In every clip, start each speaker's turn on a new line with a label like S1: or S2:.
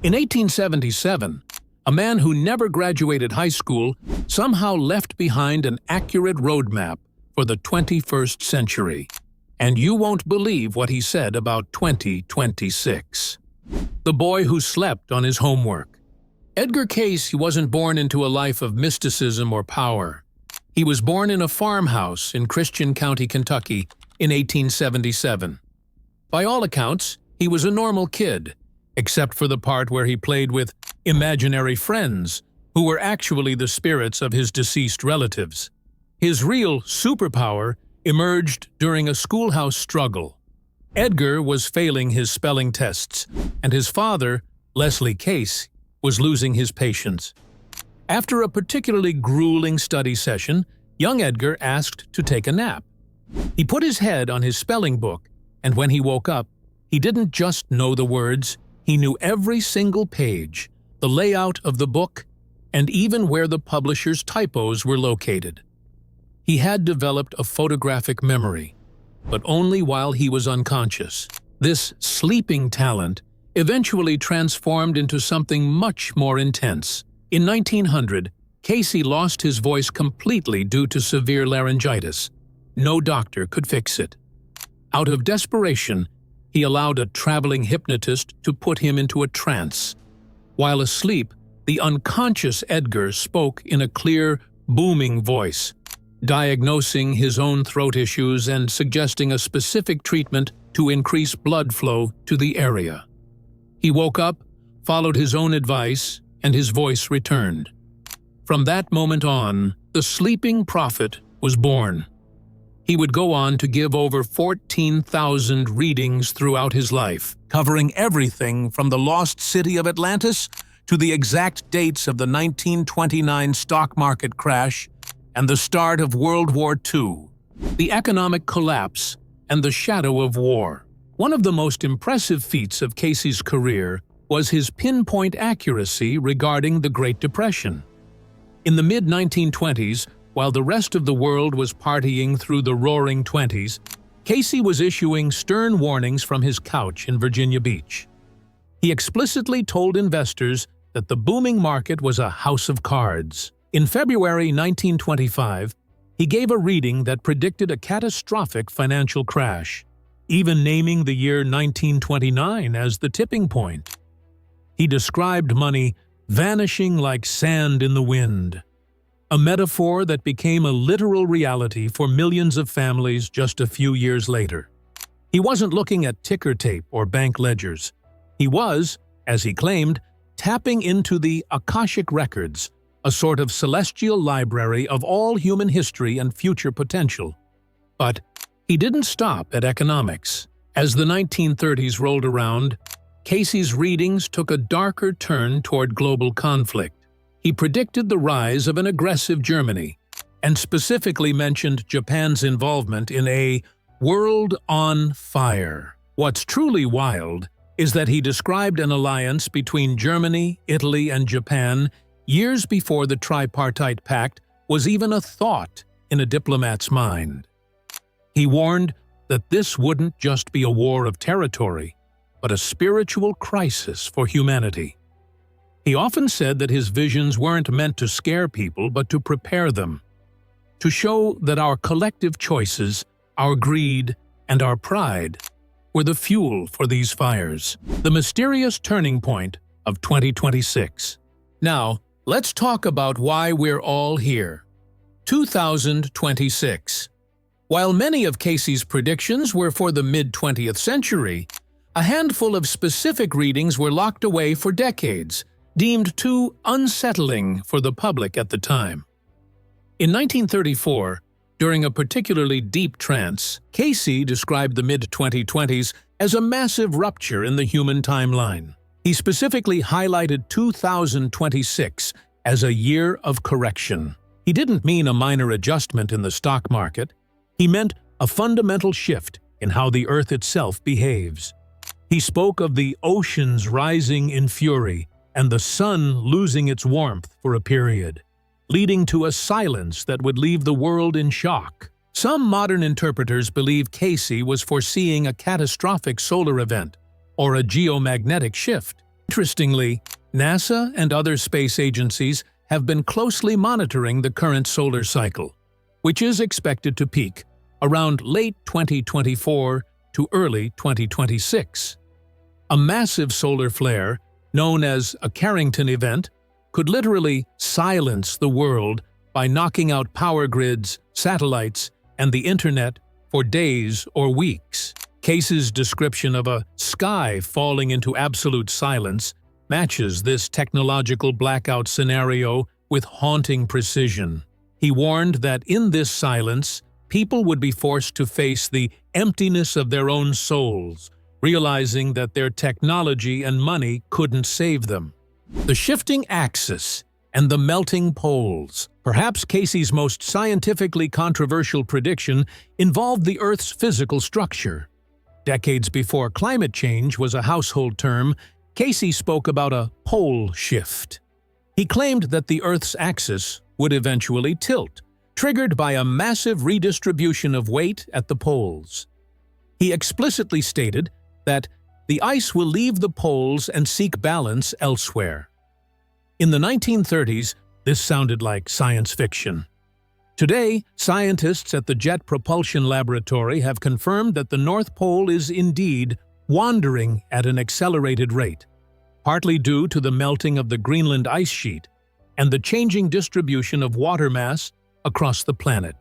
S1: In 1877, a man who never graduated high school somehow left behind an accurate roadmap for the 21st century. And you won't believe what he said about 2026. The boy who slept on his homework. Edgar Cayce wasn't born into a life of mysticism or power. He was born in a farmhouse in Christian County, Kentucky in 1877. By all accounts, he was a normal kid, except for the part where he played with imaginary friends, who were actually the spirits of his deceased relatives. His real superpower emerged during a schoolhouse struggle. Edgar was failing his spelling tests, and his father, Leslie Cayce, was losing his patience. After a particularly grueling study session, young Edgar asked to take a nap. He put his head on his spelling book, and when he woke up, he didn't just know the words, he knew every single page, the layout of the book, and even where the publisher's typos were located. He had developed a photographic memory, but only while he was unconscious. This sleeping talent eventually transformed into something much more intense. In 1900, Cayce lost his voice completely due to severe laryngitis. No doctor could fix it. Out of desperation, he allowed a traveling hypnotist to put him into a trance. While asleep, the unconscious Edgar spoke in a clear, booming voice, diagnosing his own throat issues and suggesting a specific treatment to increase blood flow to the area. He woke up, followed his own advice, and his voice returned. From that moment on, the sleeping prophet was born. He would go on to give over 14,000 readings throughout his life, covering everything from the lost city of Atlantis to the exact dates of the 1929 stock market crash and the start of World War II, the economic collapse, and the shadow of war. One of the most impressive feats of Cayce's career was his pinpoint accuracy regarding the Great Depression. In the mid-1920s, while the rest of the world was partying through the roaring 20s, Cayce was issuing stern warnings from his couch in Virginia Beach. He explicitly told investors that the booming market was a house of cards. In February 1925, he gave a reading that predicted a catastrophic financial crash, even naming the year 1929 as the tipping point. He described money vanishing like sand in the wind, a metaphor that became a literal reality for millions of families just a few years later. He wasn't looking at ticker tape or bank ledgers. He was, as he claimed, tapping into the Akashic records, a sort of celestial library of all human history and future potential. But he didn't stop at economics. As the 1930s rolled around, Cayce's readings took a darker turn toward global conflict. He predicted the rise of an aggressive Germany, and specifically mentioned Japan's involvement in a world on fire. What's truly wild is that he described an alliance between Germany, Italy, and Japan years before the Tripartite Pact was even a thought in a diplomat's mind. He warned that this wouldn't just be a war of territory, but a spiritual crisis for humanity. He often said that his visions weren't meant to scare people, but to prepare them, to show that our collective choices, our greed, and our pride were the fuel for these fires. The mysterious turning point of 2026. Now, let's talk about why we're all here. 2026. While many of Cayce's predictions were for the mid-20th century, a handful of specific readings were locked away for decades, deemed too unsettling for the public at the time. In 1934, during a particularly deep trance, Cayce described the mid-2020s as a massive rupture in the human timeline. He specifically highlighted 2026 as a year of correction. He didn't mean a minor adjustment in the stock market. He meant a fundamental shift in how the Earth itself behaves. He spoke of the oceans rising in fury and the sun losing its warmth for a period, leading to a silence that would leave the world in shock. Some modern interpreters believe Cayce was foreseeing a catastrophic solar event or a geomagnetic shift. Interestingly, NASA and other space agencies have been closely monitoring the current solar cycle, which is expected to peak around late 2024 to early 2026. A massive solar flare, known as a Carrington event, could literally silence the world by knocking out power grids, satellites, and the internet for days or weeks. Cayce's description of a sky falling into absolute silence matches this technological blackout scenario with haunting precision. He warned that in this silence, people would be forced to face the emptiness of their own souls, realizing that their technology and money couldn't save them. The shifting axis and the melting poles. Perhaps Cayce's most scientifically controversial prediction involved the Earth's physical structure. Decades before climate change was a household term, Cayce spoke about a pole shift. He claimed that the Earth's axis would eventually tilt, triggered by a massive redistribution of weight at the poles. He explicitly stated that the ice will leave the poles and seek balance elsewhere. In the 1930s, this sounded like science fiction. Today, scientists at the Jet Propulsion Laboratory have confirmed that the North Pole is indeed wandering at an accelerated rate, partly due to the melting of the Greenland ice sheet and the changing distribution of water mass across the planet.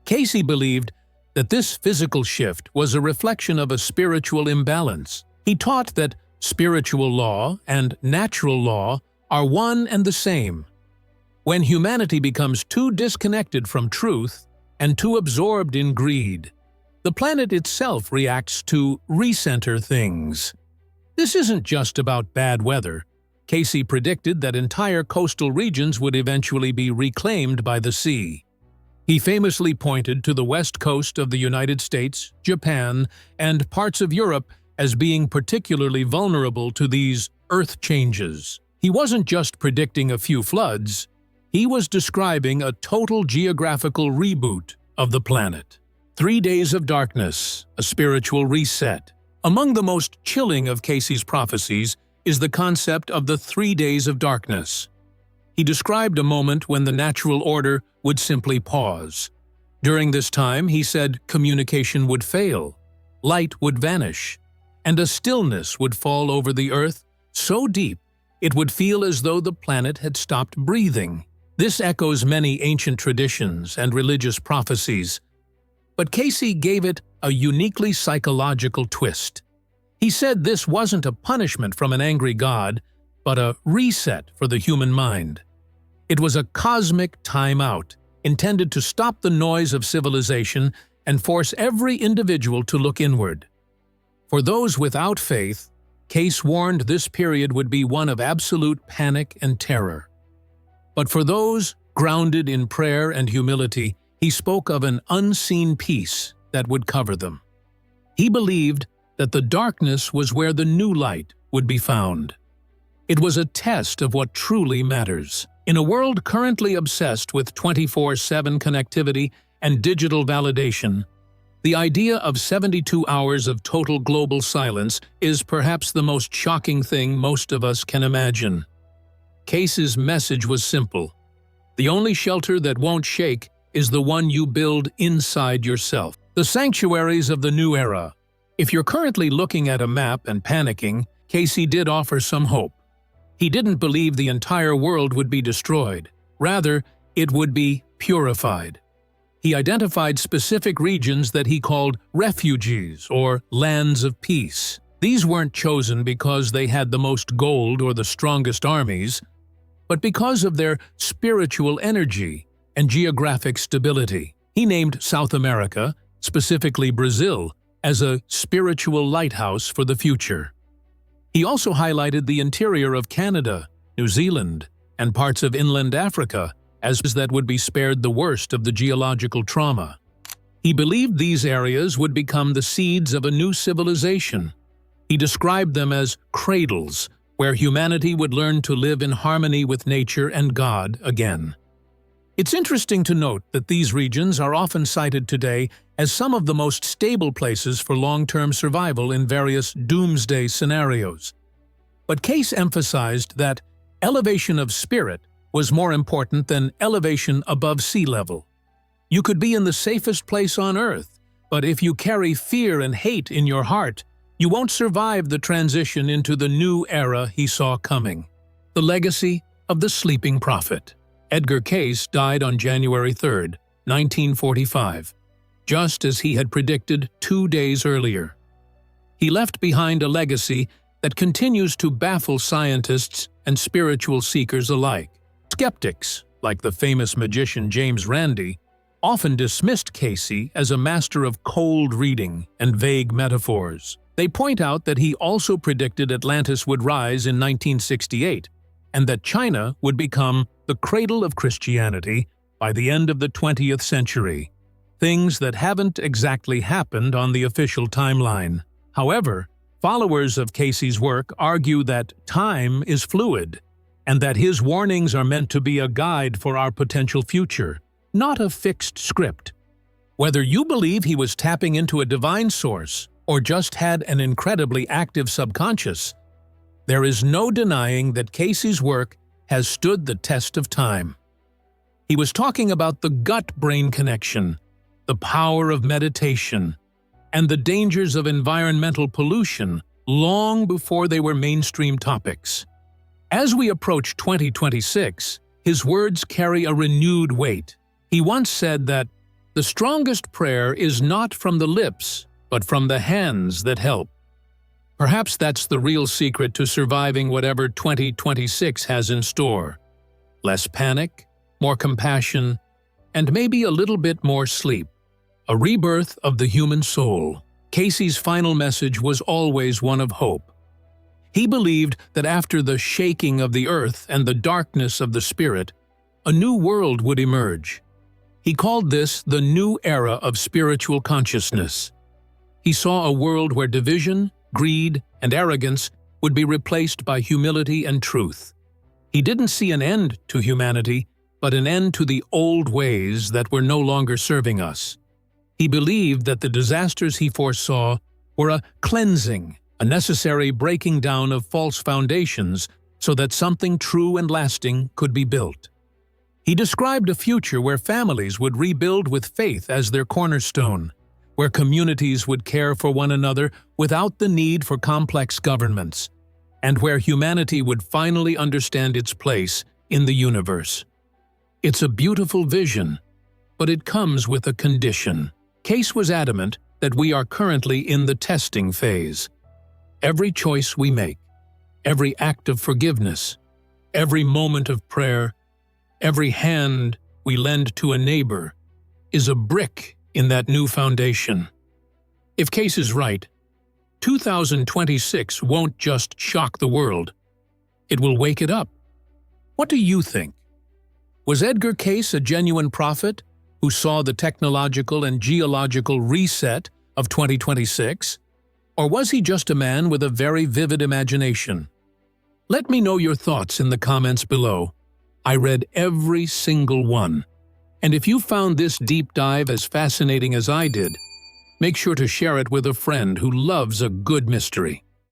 S1: Cayce believed that this physical shift was a reflection of a spiritual imbalance. He taught that spiritual law and natural law are one and the same. When humanity becomes too disconnected from truth and too absorbed in greed, the planet itself reacts to recenter things. This isn't just about bad weather. Cayce predicted that entire coastal regions would eventually be reclaimed by the sea. He famously pointed to the west coast of the United States, Japan, and parts of Europe as being particularly vulnerable to these earth changes. He wasn't just predicting a few floods, he was describing a total geographical reboot of the planet. 3 days of darkness, a spiritual reset. Among the most chilling of Cayce's prophecies is the concept of the 3 days of darkness. He described a moment when the natural order would simply pause. During this time, he said communication would fail, light would vanish, and a stillness would fall over the earth so deep it would feel as though the planet had stopped breathing. This echoes many ancient traditions and religious prophecies, but Cayce gave it a uniquely psychological twist. He said this wasn't a punishment from an angry god, but a reset for the human mind. It was a cosmic timeout, intended to stop the noise of civilization and force every individual to look inward. For those without faith, Cayce warned this period would be one of absolute panic and terror. But for those grounded in prayer and humility, he spoke of an unseen peace that would cover them. He believed that the darkness was where the new light would be found. It was a test of what truly matters. In a world currently obsessed with 24/7 connectivity and digital validation, the idea of 72 hours of total global silence is perhaps the most shocking thing most of us can imagine. Cayce's message was simple. The only shelter that won't shake is the one you build inside yourself. The sanctuaries of the new era. If you're currently looking at a map and panicking, Cayce did offer some hope. He didn't believe the entire world would be destroyed. Rather, it would be purified. He identified specific regions that he called refuges or lands of peace. These weren't chosen because they had the most gold or the strongest armies, but because of their spiritual energy and geographic stability. He named South America, specifically Brazil, as a spiritual lighthouse for the future. He also highlighted the interior of Canada, New Zealand, and parts of inland Africa as that would be spared the worst of the geological trauma. He believed these areas would become the seeds of a new civilization. He described them as cradles, where humanity would learn to live in harmony with nature and God again. It's interesting to note that these regions are often cited today as some of the most stable places for long-term survival in various doomsday scenarios. But Cayce emphasized that elevation of spirit was more important than elevation above sea level. You could be in the safest place on earth, but if you carry fear and hate in your heart, you won't survive the transition into the new era he saw coming. The legacy of the sleeping prophet. Edgar Cayce died on January 3, 1945, just as he had predicted 2 days earlier. He left behind a legacy that continues to baffle scientists and spiritual seekers alike. Skeptics, like the famous magician James Randi, often dismissed Cayce as a master of cold reading and vague metaphors. They point out that he also predicted Atlantis would rise in 1968 and that China would become the cradle of Christianity by the end of the 20th century, things that haven't exactly happened on the official timeline. However, followers of Cayce's work argue that time is fluid and that his warnings are meant to be a guide for our potential future, not a fixed script. Whether you believe he was tapping into a divine source or just had an incredibly active subconscious, there is no denying that Cayce's work has stood the test of time. He was talking about the gut-brain connection, the power of meditation, and the dangers of environmental pollution long before they were mainstream topics. As we approach 2026, his words carry a renewed weight. He once said that the strongest prayer is not from the lips, but from the hands that help. Perhaps that's the real secret to surviving whatever 2026 has in store. Less panic, more compassion, and maybe a little bit more sleep. A rebirth of the human soul. Cayce's final message was always one of hope. He believed that after the shaking of the earth and the darkness of the spirit, a new world would emerge. He called this the new era of spiritual consciousness. He saw a world where division, greed, and arrogance would be replaced by humility and truth. He didn't see an end to humanity, but an end to the old ways that were no longer serving us. He believed that the disasters he foresaw were a cleansing, a necessary breaking down of false foundations so that something true and lasting could be built. He described a future where families would rebuild with faith as their cornerstone, where communities would care for one another without the need for complex governments, and where humanity would finally understand its place in the universe. It's a beautiful vision, but it comes with a condition. Cayce was adamant that we are currently in the testing phase. Every choice we make, every act of forgiveness, every moment of prayer, every hand we lend to a neighbor is a brick in that new foundation. If Cayce is right, 2026 won't just shock the world, it will wake it up. What do you think? Was Edgar Cayce a genuine prophet who saw the technological and geological reset of 2026? Or was he just a man with a very vivid imagination? Let me know your thoughts in the comments below. I read every single one. And if you found this deep dive as fascinating as I did, make sure to share it with a friend who loves a good mystery.